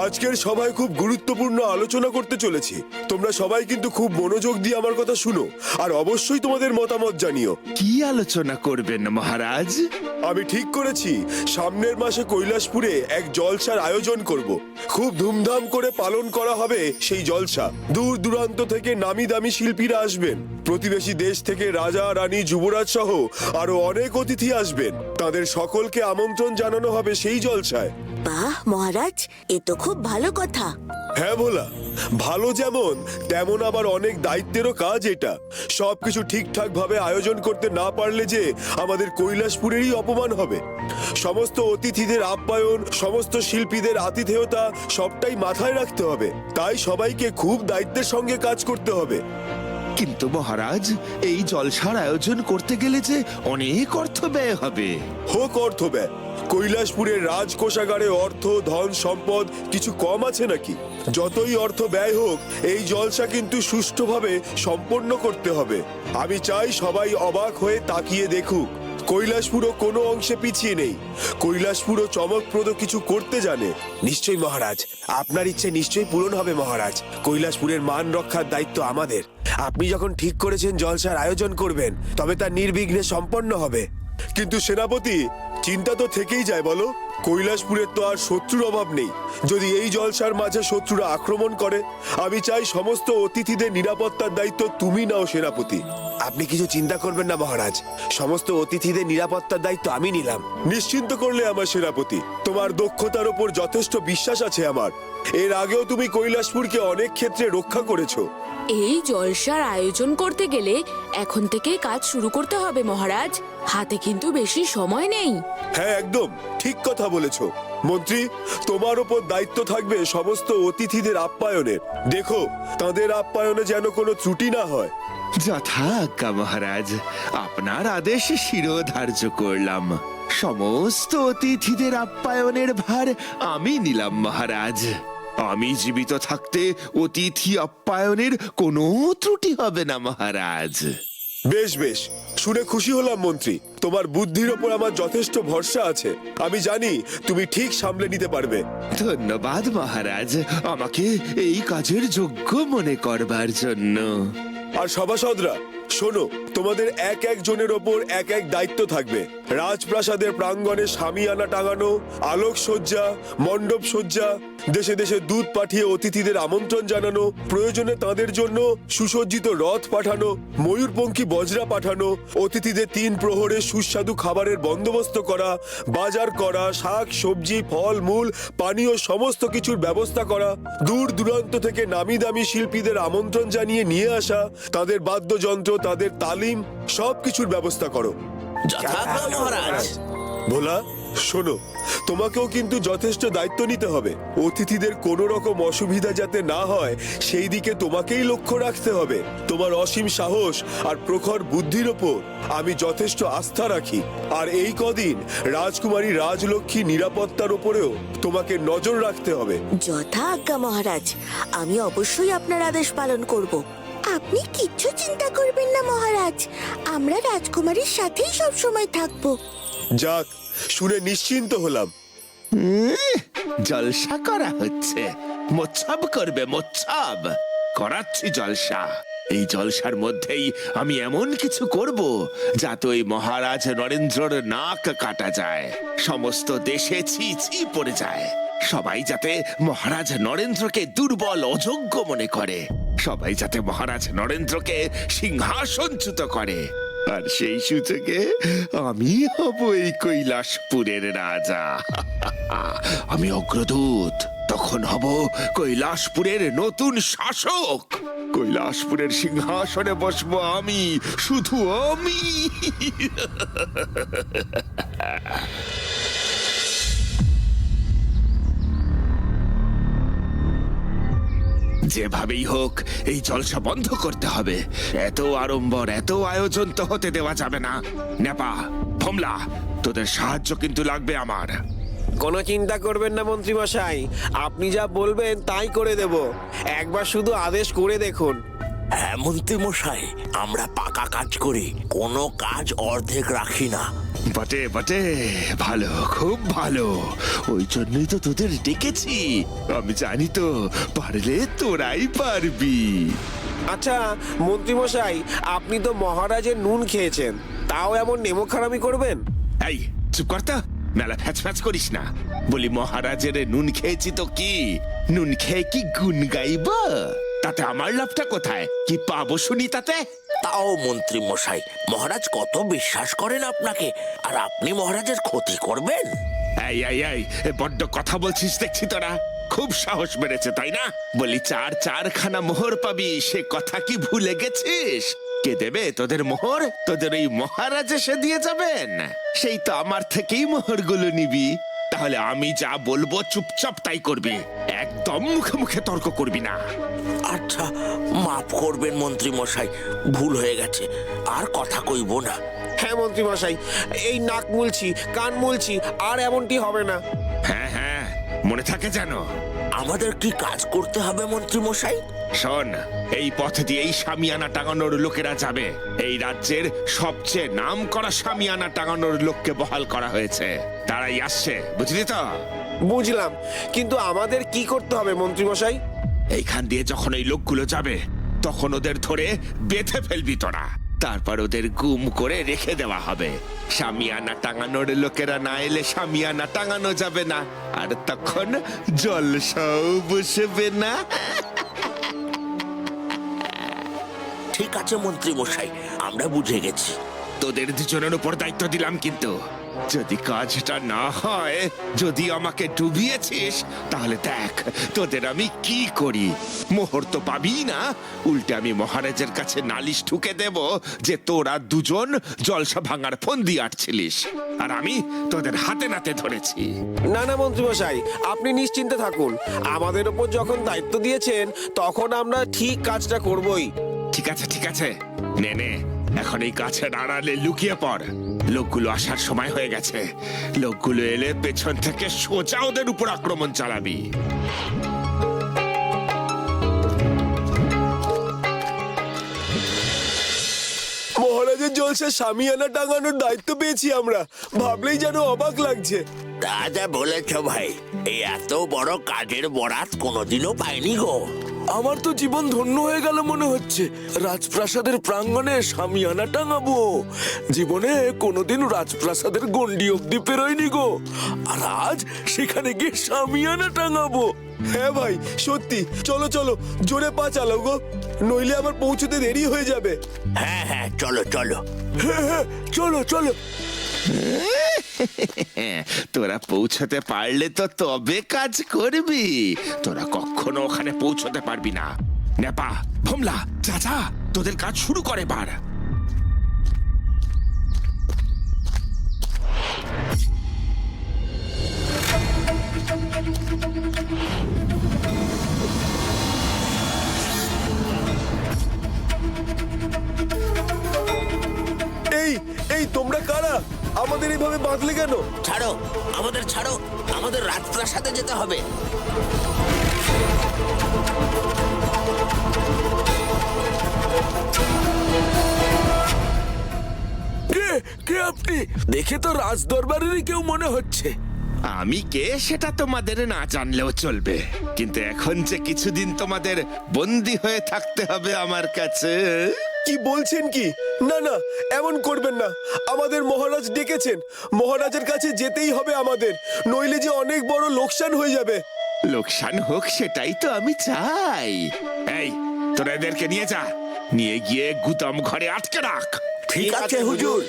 আজকের সভায় খুব গুরুত্বপূর্ণ আলোচনা করতে চলেছি। তোমরা সবাই কিন্তু খুব মনোযোগ দিয়ে আমার কথা শুনো আর অবশ্যই তোমাদের মতামত জানিও। কি আলোচনা করবেন মহারাজ? আমি ঠিক করেছি সামনের মাসে কৈলাসপুরে এক জলসার আয়োজন করব। খুব ধুমধাম করে পালন করা হবে সেই জলসা। দূর দূরান্ত থেকে নামি দামি শিল্পীরা আসবেন, প্রতিবেশী দেশ থেকে রাজা রানী যুবরাজ সহ আরো অনেক অতিথি আসবেন। তাদের সকলকে আমন্ত্রণ জানানো হবে সেই জলসায়। বাহ মহারাজ, এ তো খুব ভালো কথা। হ্যাঁ ভোলা, ভালো যেমন তেমন আবার অনেক দায়িত্বেরও কাজ এটা। সবকিছু ঠিকঠাক ভাবে আয়োজন করতে না পারলে যে আমাদের কৈলাসপুরেরই অপমান হবে। সমস্ত অতিথিদের আপ্যায়ন, সমস্ত শিল্পীদের আতিথেয়তা সবটাই মাথায় রাখতে হবে। তাই সবাইকে খুব দায়িত্বের সঙ্গে কাজ করতে হবে। কিন্তু মহারাজ, এই জলসার আয়োজন করতে গেলে যে অনেক অর্থ ব্যয় হবে। হোক অর্থ ব্যয়, কৈলাসপুরের রাজকোষাগারে অর্থ ধন সম্পদ কিছু কম আছে নাকি? যতই অর্থ ব্যয় হোক, এই জলসা কিন্তু সুষ্ঠুভাবে সম্পন্ন করতে হবে। আমি চাই সবাই অবাক হয়ে তাকিয়ে দেখুক। কৈলাসপুরও কোনো অংশে পিছিয়ে নেই। কৈলাসপুরও চমকপ্রদ কিছু করতে জানে। নিশ্চয়ই মহারাজ, আপনার ইচ্ছে নিশ্চয়ই পূরণ হবে মহারাজ। কৈলাসপুরের মান রক্ষার দায়িত্ব আমাদের। আপনি যখন ঠিক করেছেন জলসার আয়োজন করবেন, তবে তা নির্বিঘ্নে সম্পন্ন হবে। কিন্তু সেনাপতি, চিন্তা তো থেকেই যায় বলো। কৈলাসপুরের তো আর শত্রুর অভাব নেই। যদি এই জলসার মাঝে শত্রুরা আক্রমণ করে, আমি চাই সমস্ত অতিথিদের নিরাপত্তার দায়িত্ব তুমি নাও সেনাপতি। আপনি কিছু চিন্তা করবেন না মহারাজ, সমস্ত অতিথিদের নিরাপত্তার দায়িত্ব আমি নিলাম। নিশ্চিন্ত করলে আমার সেনাপতি। তোমার দক্ষতার ওপর যথেষ্ট বিশ্বাস আছে আমার। এর আগেও তুমি কৈলাসপুরকে অনেক ক্ষেত্রে রক্ষা করেছো। এই জলসার আয়োজন করতে গেলে এখন থেকে কাজ শুরু করতে হবে মহারাজ। হাতে কিন্তু বেশি সময় নেই। হ্যাঁ, একদম ঠিক কথা বলেছো মন্ত্রী। তোমার ওপর দায়িত্ব থাকবে সমস্ত অতিথিদের আপ্যায়নের। দেখো, তাদের আপ্যায়নে যেন কোনো ত্রুটি না হয়। যথা আজ্ঞা মহারাজ, আপনার আদেশ শিরোধার্য করলাম। সমস্ত অতিথিদের আপ্যায়নের ভার আমি নিলাম মহারাজ। আমি জীবিত থাকতে অতিথি আপ্যায়নের কোনো ত্রুটি হবে না মহারাজ। বেশ বেশ, শুনে খুশি হলাম মন্ত্রী। তোমার বুদ্ধির ওপর আমার যথেষ্ট ভরসা আছে। আমি জানি তুমি ঠিক সামলে নিতে পারবে। ধন্যবাদ মহারাজ, আমাকে এই কাজের যোগ্য মনে করবার জন্য। আর সভাসদরা শোনো, তোমাদের এক এক জনের ওপর এক এক দায়িত্ব থাকবে। রাজপ্রাসাদের প্রাঙ্গণে শামিয়ানা টাঙানো, আলোকসজ্জা, মণ্ডপ সজ্জা, দেশে দেশে দূত পাঠিয়ে অতিথিদের আমন্ত্রণ জানানো, প্রয়োজনে তাদের জন্য সুসজ্জিত রথ পাঠানো, ময়ূরপঙ্খী বজরা পাঠানো, অতিথিদের 3 প্রহরে সুস্বাদু খাবারের বন্দোবস্ত করা, বাজার করা, শাক সবজি ফল মূল পানীয় সমস্ত কিছুর ব্যবস্থা করা, দূর দূরান্ত থেকে নামি দামি শিল্পীদের আমন্ত্রণ জানিয়ে নিয়ে আসা, তাদের বাদ্যযন্ত্র, তাদের তালিম সবকিছুর ব্যবস্থা করো। যথাজ্ঞা মহারাজ। ভোলা, শোনো, তোমাকেও কিন্তু যথেষ্ট দায়িত্ব নিতে হবে। অতিথিদের কোনো রকম অসুবিধা যাতে না হয় সেই দিকে তোমাকেই লক্ষ্য রাখতে হবে। তোমার অসীম সাহস আর প্রখর বুদ্ধির ওপর আমি যথেষ্ট আস্থা রাখি। আর এই কদিন রাজকুমারী রাজলক্ষ্মী নিরাপত্তার ওপরেও তোমাকে নজর রাখতে হবে। যথা আজ্ঞা মহারাজ, আমি অবশ্যই আপনার আদেশ পালন করব। আপনি কিচ্ছু চিন্তা করবেন না মহারাজ, আমরা রাজকুমারীর সাথেই সব সময় থাকবো। যাক, শুনে নিশ্চিন্ত হলাম। জলসা করা হচ্ছে, মোৎসব করবে মোৎসব। করাচ্ছি জলসা। এই জলসার মধ্যেই আমি এমন কিছু করব যাতে ওই মহারাজ নরেন্দ্রর নাক কাটা যায়, সমস্ত দেশে ছি ছি পড়ে যায়। সবাই যাতে মহারাজ নরেন্দ্রকে দুর্বল অযোগ্য মনে করে, সবাই যাতে মহারাজ নরেন্দ্রকে সিংহাসনচ্যুত করে। আর সেই সুযোগে আমি হব এই কৈলাসপুরের রাজা। আমি অগ্রদূত, তখন হব কৈলাসপুরের নতুন শাসক। কৈলাসপুরের সিংহাসনে বসবো আমি, শুধু আমি। যেভাবেই হোক এই জলসা বন্ধ করতে হবে। এত আড়ম্বর, এত আয়োজন তো হতে দেওয়া যাবে না। নেপা, ভোমলা, তোদের সাহায্য কিন্তু লাগবে আমার। কোনো চিন্তা করবেন না মন্ত্রী মশাই, আপনি যা বলবেন তাই করে দেব। একবার শুধু আদেশ করে দেখুন। হ্যাঁ মন্ত্রী মশাই, আমরা পাকা কাজ করি, কোনো কাজ অর্ধেক রাখি না। বটে বটে, ভালো, খুব ভালো। ওই জন্যই তো তোদের ডেকেছি। আমি জানি তো পারলে তোরাই পারবি। আচ্ছা মন্ত্রী মশাই, আপনি তো মহারাজের নুন খেয়েছেন, তাও এমন নেমোখারামি করবেন? এই চুপ কর তো, মেলা ফ্যাচ ফ্যাচ করিস না। বলি মহারাজের নুন খেয়েছি তো কি, নুন খেয়ে কি গুণ গাইব? তাতে আমার লাভটা কোথায়? কি পাবো শুনি তাতে? তাও মন্ত্রী মশাই, মহারাজ কত বিশ্বাস করেন আপনাকে, আর আপনি মহারাজের ক্ষতি করবেন? এই এই এই বড্ড কথা বলছিস দেখছি তোরা। খুব সাহস বেড়েছে তাই না? বলি চারখানা মোহর পাবি, সে কথা কি ভুলে গেছিস? কে দেবে তোদের মোহর? তোদের ওই মহারাজ এসে দিয়ে যাবেন। সেই তো আমার থেকেই মোহরগুলো নিবি। তাহলে আমি যা বলবো চুপচাপ তাই করবি, একদম মুখে মুখে তর্ক করবি না। আচ্ছা, মাফ করবেন মন্ত্রী মশাই, ভুল হয়ে গেছে, আর কথা কইব না। হ্যাঁ মন্ত্রী মশাই, এই নাক মুলছি, কান মুলছি, আর এমনটি হবে না। হ্যাঁ হ্যাঁ, মনে থাকে যেন। আমাদের কি কাজ করতে হবে মন্ত্রী মশাই? শোন, এই পথ দিয়েই শামিয়ানা টাঙানোর লোকেরা যাবে। এই রাজ্যের সবচেয়ে নাম করা শামিয়ানা টাঙানোর লোককে বহাল করা হয়েছে, তারাই আসছে, বুঝলি তো? বুঝলাম, কিন্তু আমাদের কি করতে হবে মন্ত্রী মশাই? এইখান দিয়ে যখন এই লোকগুলো যাবে, তখন ওদের ধরে বেঁধে ফেলবি তোরা। তারপর ওদের গুম করে রেখে দেওয়া হবে। শামিয়ানা টাঙানোর লোকেরা না এলে শামিয়ানা টাঙানো যাবে না, আর তখন জলসাও বসবে না। ঠিক আছে মন্ত্রী মশাই, আমরা বুঝে গেছি। তোদের দুজনের উপর দায়িত্ব দিলাম, কিন্তু যদি কাজটা না হয়, যদি আমাকে ডুবিয়েছিস, তাহলে দেখ তোদের আমি কি করি। মোহর তো পাবি না, উল্টে আমি মহারাজের কাছে নালিশ ঠুকে দেব যে তোরা দুজন জলসা ভাঙার ফন্দি আটছিলিস, আর আমি তোদের হাতে নাতে ধরেছি। না না মন্ত্রী মশাই, আপনি নিশ্চিন্তে থাকুন। আমাদের উপর যখন দায়িত্ব দিয়েছেন, তখন আমরা ঠিক কাজটা করবই। ঠিক আছে ঠিক আছে, নে নে, এখন এই গাছের আড়ালে লুকিয়ে পড়। লোকগুলো আসার সময় হয়ে গেছে। লোকগুলো এলে পেছন থেকে সোজা ওদের উপর আক্রমণ চালাবি। মহারাজের জলসা শামিয়ানা টাঙানোর দায়িত্ব পেয়েছি আমরা, ভাবলেই যেন অবাক লাগছে। তা যা বলেছ ভাই, এই এত বড় কাজের বরাত কোনোদিনও পাইনি গো। আমার তো জীবন ধন্য হয়ে গেল মনে হচ্ছে। রাজপ্রাসাদের প্রাঙ্গণে শামিয়ানা টাঙাবো, জীবনে কোনোদিন রাজপ্রাসাদের গন্ডি অব্দি পেরোয়নি গো, আর আজ সেখানে গিয়ে শামিয়ানা টাঙাবো। হ্যাঁ ভাই, সত্যি। চলো চলো, জোরে পা চালাও গো, নইলে আমার পৌঁছতে দেরি হয়ে যাবে। হ্যাঁ হ্যাঁ, চলো চলো। হ্যাঁ হ্যাঁ, চলো চলো। তোরা পৌঁছতে পারলে তো তবে কাজ করবি, তোরা কখনো ওখানে পৌঁছতে পারবি না। নেপা, ভোমলা, চাচা, তোদের কাজ শুরু করে এবার। এই এই তোমরা কারা? আমাদের এইভাবে বাঁধলে কেন? ছাড়ো, আমাদের ছাড়ো, আমাদের রাজপ্রাসাদে যেতে হবে। কে কে আপনি? দেখে তো রাজ দরবারেরই কেউ মনে হচ্ছে। আমি কে সেটা তোমাদের না জানলেও চলবে, কিন্তু এখন যে কিছুদিন তোমাদের বন্দী হয়ে থাকতে হবে আমার কাছে। কি বলছেন কি? না না, এমন করবেন না। আমাদের মহারাজ ডেকেছেন, মহারাজের কাছে যেতেই হবে আমাদের, নইলে যে অনেক বড় লোকসান হয়ে যাবে। লোকসান হোক সেটাই তো আমি চাই। এই তোরা এদেরকে নিয়ে যা, নিয়ে গিয়ে গুদাম ঘরে আটকে রাখ। ঠিক আছে হুজুর।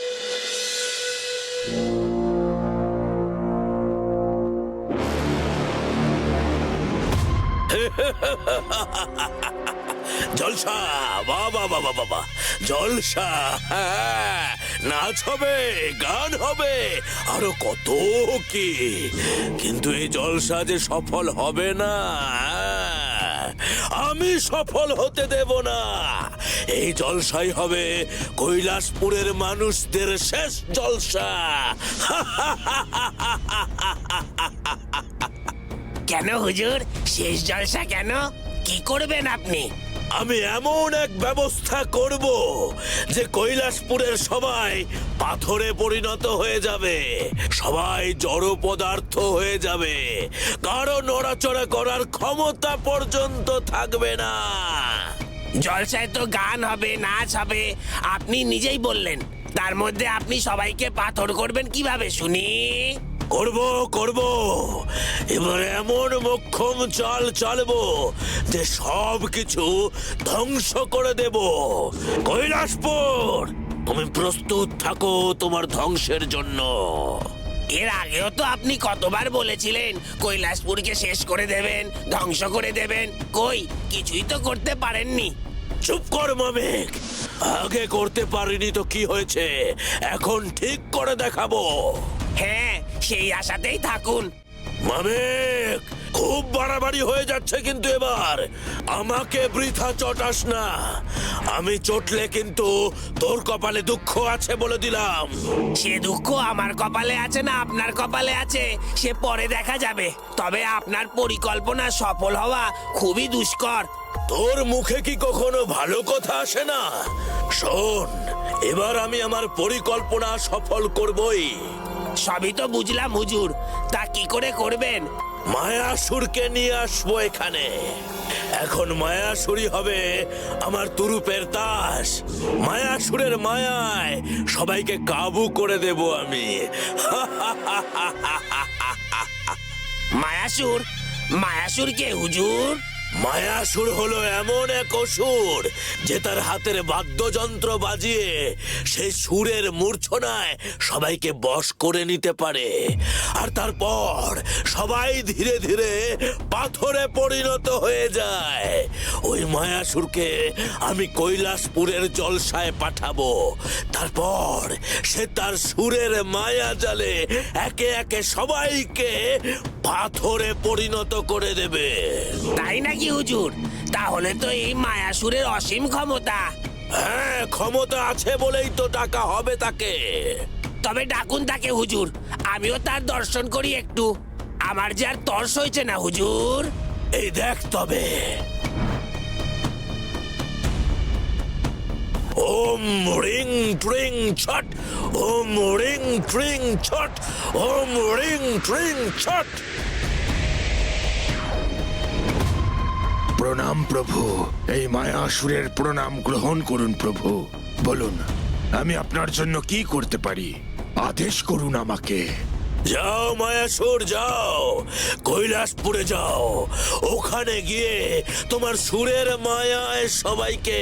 জলসা, বাবা বাবা বাবা, জলসা। হ্যাঁ, নাচ হবে, গান হবে, আরো কত কি, কিন্তু এই জলসা যে সফল হবে না, আমি সফল হতে দেব না। এই জলসাই হবে কৈলাসপুরের মানুষদের শেষ জলসা। কেন হুজুর, শেষ জলসা কেন? কি করবেন আপনি? আমি এমন এক ব্যবস্থা করব যে কৈলাসপুরের সবাই পাথরে পরিণত হয়ে যাবে, সবাই জড় পদার্থ হয়ে যাবে, কারো নড়াচড়া করার ক্ষমতা পর্যন্ত থাকবে না। জলসায় তো গান হবে, নাচ হবে, আপনি নিজেই বললেন। তার মধ্যে আপনি সবাইকে পাথর করবেন কিভাবে শুনি? করব এবার এমন মোক্ষম চাল চালবো যে সব কিছু ধ্বংস করে দেব। কৈলাসপুর, তুমি প্রস্তুত থাকো তোমার ধ্বংসের জন্য। এর আগেও তো আপনি কতবার বলেছিলেন কৈলাসপুরকে শেষ করে দেবেন, ধ্বংস করে দেবেন। কই, কিছুই তো করতে পারেননি। চুপ কর মামেক, আগে করতে পারিনি তো কি হয়েছে, এখন ঠিক করে দেখাবো। হ্যাঁ, সেই আশাতেই থাকুন। মামেক, খুব বাড়াবাড়ি হয়ে যাচ্ছে কিন্তু এবার। আমাকে বৃথা চটাস না, আমি চটলে কিন্তু তোর কপালে দুঃখ আছে বলে দিলাম। সে দুঃখ আমার কপালে আছে না আপনার কপালে আছে সে পরে দেখা যাবে, তবে আপনার পরিকল্পনা সফল হওয়া খুবই দুষ্কর। তোর মুখে কি কখনো ভালো কথা আসে না? শোন, এবার আমি আমার পরিকল্পনা সফল করবই। সবই তো বুঝলাম হুজুর, তা কি করে করবেন? মায়াসুরকে নিয়ে আসবো এখানে। এখন মায়াসুরই হবে আমার তুরুপের তাস। মায়াসুরের মায়ায় সবাইকে কাবু করে দেব আমি। মায়াসুর? মায়াসুর কে হুজুর? মায়াসুর হলো এমন এক অসুর যে তার হাতের বাদ্যযন্ত্র বাজিয়ে সেই সুরের মূর্ছনায় সবাইকে বশ করে নিতে পারে, আর তারপর সবাই ধীরে ধীরে পাথরে পরিণত হয়ে যায়। ওই মায়াসুরকে আমি কৈলাসপুরের জলসায় পাঠাবো, তারপর সে তার সুরের মায়া জালে একে একে সবাইকে পাথরে পরিণত করে দেবে। তাই নাকি হুজুর? তাহলে তো এই মায়াসুরের অসীম ক্ষমতা। হ্যাঁ, ক্ষমতা আছে বলেই তো ডাকা হবে তাকে। তবে ডাকুন তাকে হুজুর, আমিও তার দর্শন করি একটু। আমার যে আর তর্স হয়েছে না হুজুর। এই দেখ তবে। ওম রিং ট্রিং ছট, ওম রিং ট্রিং ছট, ওম রিং ট্রিং ছট। প্রণাম প্রভু, এই মায়াসুরের প্রণাম গ্রহণ করুন প্রভু। বলুন, আমি আপনার জন্য কি করতে পারি? আদেশ করুন আমাকে। যাও মায়াসুর, যাও কৈলাসপুরে যাও। ওখানে গিয়ে তোমার সুরের মায়ায় সবাইকে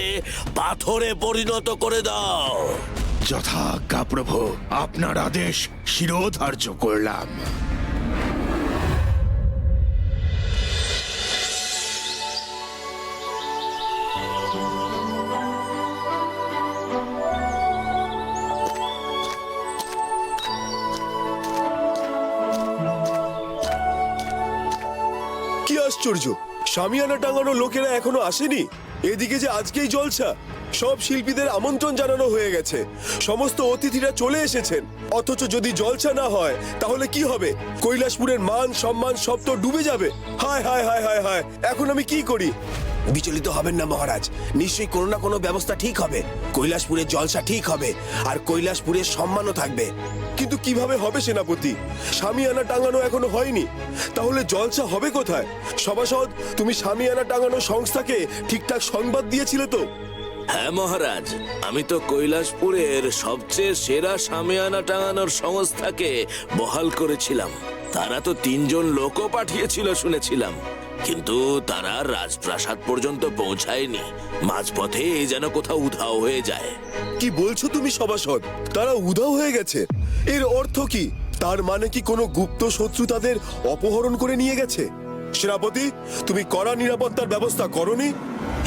পাথরে পরিণত করে দাও। যথাজ্ঞা প্রভু, আপনার আদেশ শিরোধার্য করলাম। কি আশ্চর্য, শামিয়ানা টাঙানো লোকেরা এখনো আসেনি। এদিকে যে আজকেই জলসা, সব শিল্পীদের আমন্ত্রণ জানানো হয়ে গেছে, সমস্ত অতিথিরা চলে এসেছেন, অথচ যদি জলসা না হয় তাহলে কি হবে? কৈলাসপুরের মান সম্মান সব তো ডুবে যাবে। হায় হায় হায় হায় হায়, এখন আমি কি করি? বিচলিত হবেন না মহারাজ, নিশ্চয়ই কোনো না কোনো ব্যবস্থা ঠিক হবে। কৈলাসপুরের জলসা ঠিক হবে, আর কৈলাসপুরের সম্মানও থাকবে। কিন্তু কিভাবে হবে সেনাপতি? শামিয়ানা টাঙানো এখনো হয়নি, তাহলে জলসা হবে কোথায়? সভাসদ, তুমি শামিয়ানা টাঙানো সংস্থাকে ঠিকঠাক সংবাদ দিয়েছিলে তো? হ্যাঁ মহারাজ, আমি তো কৈলাসপুরের সবচেয়ে সেরা শামিয়ানা টাঙানোর সংস্থাকে বহাল করেছিলাম। তারা তো 3 জন লোকও পাঠিয়েছিল শুনেছিলাম, কিন্তু তারা রাজপ্রাসাদ পর্যন্ত পৌঁছায়নি। মাঝপথে যেন কোথাও উধাও হয়ে যায়। কি বলছো তুমি সভাসদ? তারা উধাও হয়ে গেছে? এর অর্থ কি? তার মানে কি কোনো গুপ্ত শত্রু তাদের অপহরণ করে নিয়ে গেছে? সেনাপতি, তুমি কড়া নিরাপত্তার ব্যবস্থা করনি?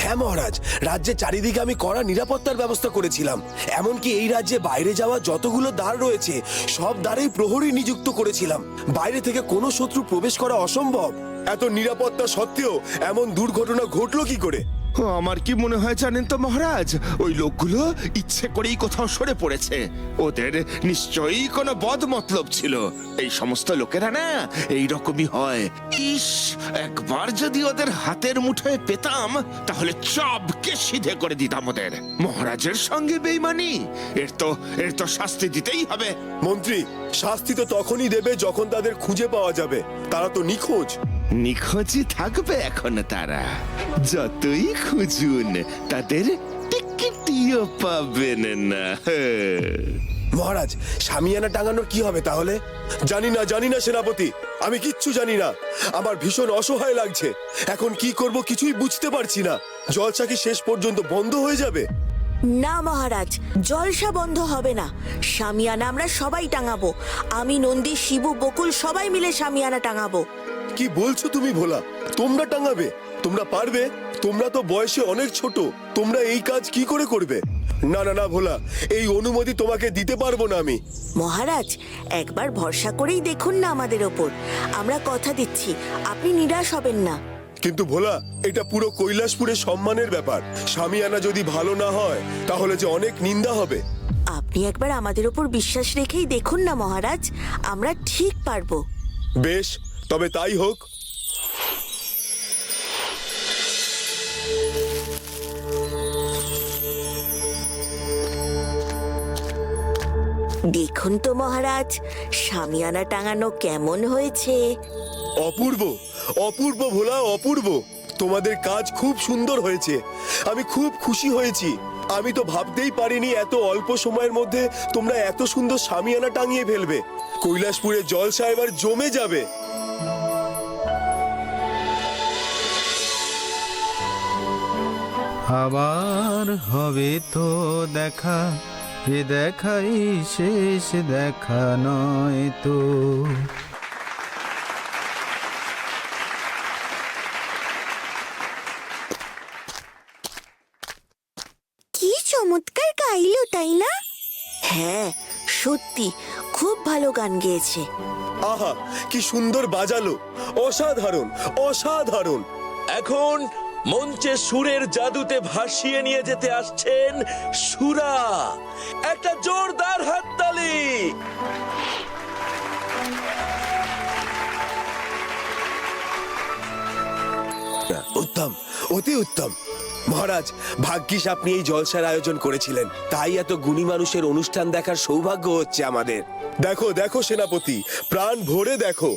হ্যাঁ মহারাজ, রাজ্যের চারিদিকে আমি কড়া নিরাপত্তার ব্যবস্থা করেছিলাম। এমনকি এই রাজ্যে বাইরে যাওয়া যতগুলো দ্বার রয়েছে সব দ্বারেই প্রহরী নিযুক্ত করেছিলাম। বাইরে থেকে কোনো শত্রু প্রবেশ করা অসম্ভব। এত নিরাপত্তা সত্ত্বেও এমন দুর্ঘটনা ঘটলো কি করে? আমার কি মনে হয় জানেন তো মহারাজ, ওই লোকগুলো ইচ্ছে করেই কোথাও সরে পড়েছে। ওদের নিশ্চয়ই কোনো বদ মতলব ছিল। এই সমস্ত লোকেরা না এইরকমই হয়। ইস, একবার যদি ওদের হাতের মুঠোয় পেতাম তাহলে চবকে সিধে করে দিতাম ওদের। মহারাজের সঙ্গে বেইমানি, এর তো শাস্তি দিতেই হবে। মন্ত্রী, শাস্তি তো তখনই দেবে যখন তাদের খুঁজে পাওয়া যাবে। তারা তো নিখোঁজ। নিখোঁজই থাকবে এখন তারা। যতই খুঁজুন তাদের টিকিটিও পাবেন না। মহারাজ, শামিয়ানা টাঙানোর কি হবে তাহলে? জানি না সেনাপতি, আমি কিচ্ছু জানি না। আমার ভীষণ অসহায় লাগছে। এখন কি করব কিছুই বুঝতে পারছি না। জলসা কি শেষ পর্যন্ত বন্ধ হয়ে যাবে? না মহারাজ, জলসা বন্ধ হবে না। শামিয়ানা আমরা সবাই টাঙাবো। আমি, নন্দী, শিবু, বকুল সবাই মিলে শামিয়ানা টাঙাবো। কি বলছো তুমি ভোলা? তোমরা টাঙাবে? তোমরা পারবে? তোমরা তো বয়সে অনেক ছোট। তোমরা এই কাজ কি করে করবে? না না না ভোলা, এই অনুমতি তোমাকে দিতে পারবো না আমি। মহারাজ, একবার ভরসা করেই দেখুন না আমাদের ওপর। আমরা কথা দিচ্ছি, আপনি নিরাশ হবেন না। কিন্তু ভোলা, এটা পুরো কৈলাসপুরের সম্মানের ব্যাপার। শামিয়ানা যদি ভালো না হয় তাহলে যে অনেক নিন্দা হবে। আপনি একবার আমাদের ওপর বিশ্বাস রেখেই দেখুন না মহারাজ, আমরা ঠিক পারবো। বেশ, তবে তাই হোক। দেখুন তো মহারাজ, শামিয়ানা টাঙানো কেমন হয়েছে। অপূর্ব, অপূর্ব ভোলা, অপূর্ব। তোমাদের কাজ খুব সুন্দর হয়েছে। আমি খুব খুশি হয়েছি। আমি তো ভাবতেই পারিনি এত অল্প সময়ের মধ্যে তোমরা এত সুন্দর শামিয়ানা টাঙিয়ে ফেলবে। কৈলাসপুরে জলসা এবার জমে যাবে। আবার হবে তো দেখা, এ দেখাই শেষ দেখা নয় তো। কি চমৎকার গাইলো, তাই না? হ্যাঁ, সত্যি খুব ভালো গান গেয়েছে। আহা, কি সুন্দর বাজালো! অসাধারণ, অসাধারণ। এখন মঞ্চে সুরের জাদুতে ভাসিয়ে নিয়ে যেতে আসছেন সুরা। একটা জোরদার হাততালি। উত্তম, অতি উত্তম। মহারাজ, ভাগ্যিস আপনি এই জলসার আয়োজন করেছিলেন, তাই এত গুণী মানুষের অনুষ্ঠান দেখার সৌভাগ্য হচ্ছে আমাদের। দেখো দেখো সেনাপতি, প্রাণ ভরে দেখো।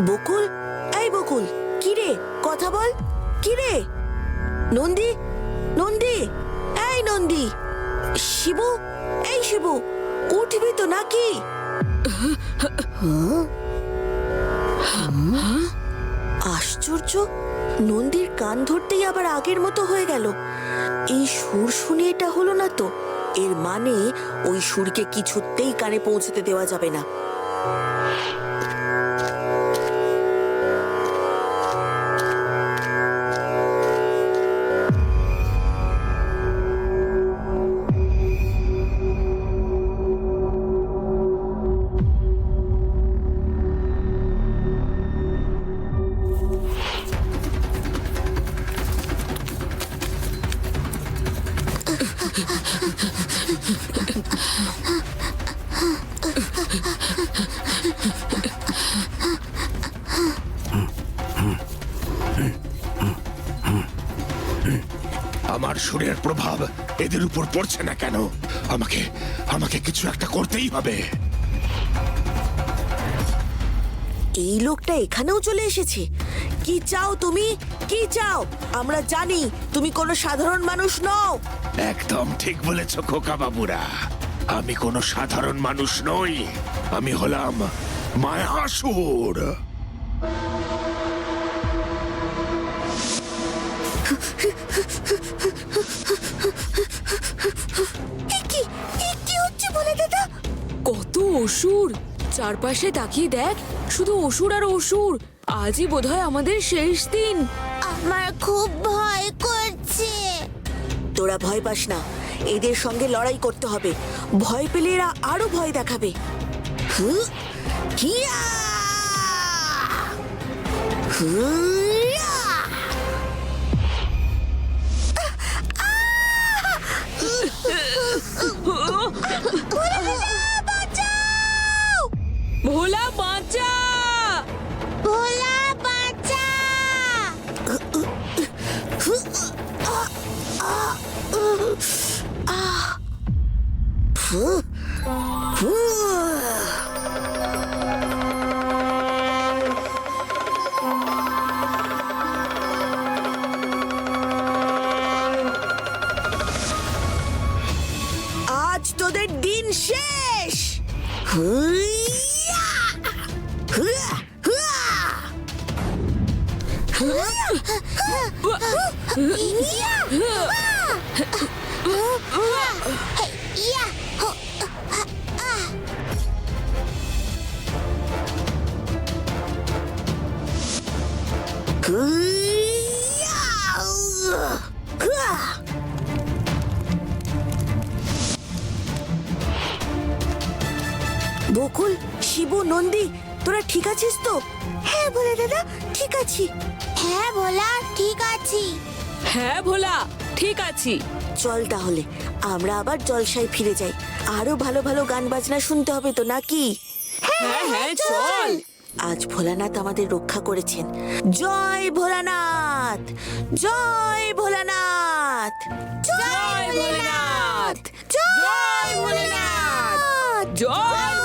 বকুল, এই বকুল, কি রে? কথা বল। কি রে? নন্দী, নন্দী, এই নন্দী। শিবু, এই শিবু, উঠবি তো নাকি? আশ্চর্য, নন্দীর কান ধরতেই আবার আগের মতো হয়ে গেল। এই সুর শুনে এটা হলো না তো। এর মানে ওই সুরকে কিছুতেই কানে পৌঁছতে দেওয়া যাবে না। আমার সুরের প্রভাব এদের উপর পড়ছে না কেন? আমাকে কিছু একটা করতেই হবে। এই লোকটা এখানেও চলে এসেছে। কি চাও তুমি? কি চাও? আমরা জানি তুমি কোনো সাধারণ মানুষ নও। একদম ঠিক বলেছ খোকা বাবুরা, আমি কোনো সাধারণ মানুষ নই। আমি হলাম মায়াসুর। কি হচ্ছে বলে দাদা? কত অসুর! চারপাশে তাকিয়ে দেখ, শুধু অসুর আর অসুর। আজই বোধহয় আমাদের শেষ দিন। আমার খুব ভয় করছে। তোরা ভয় পাস না, এদের সঙ্গে লড়াই করতে হবে। ভয় পেলে এরা আরো ভয় দেখাবে। হু, হিয়া! হুইয়া! ভোলা বাঁচা! ভোলা বাঁচা! আজ তোদের দিন শেষ। হুইয়া! হুয়া! হুয়া! বকুল, শিবু, নন্দী, তোরা ঠিক আছিস তো? হ্যাঁ ভোলা দাদা, ঠিক আছি। হ্যাঁ ভোলা, ঠিক আছি। হ্যাঁ ভোলা, ঠিক আছি। চল তাহলে আমরা আবার জলসায় ফিরে যাই। আরো ভালো ভালো গান বাজনা শুনতে হবে তো, নাকি? হ্যাঁ হ্যাঁ চল। আজ ভোলানাথ আমাদের রক্ষা করেছেন। জয় ভোলানাথ! জয় ভোলানাথ! জয় ভোলেনাথ! জয় ভোলেনাথ! জয়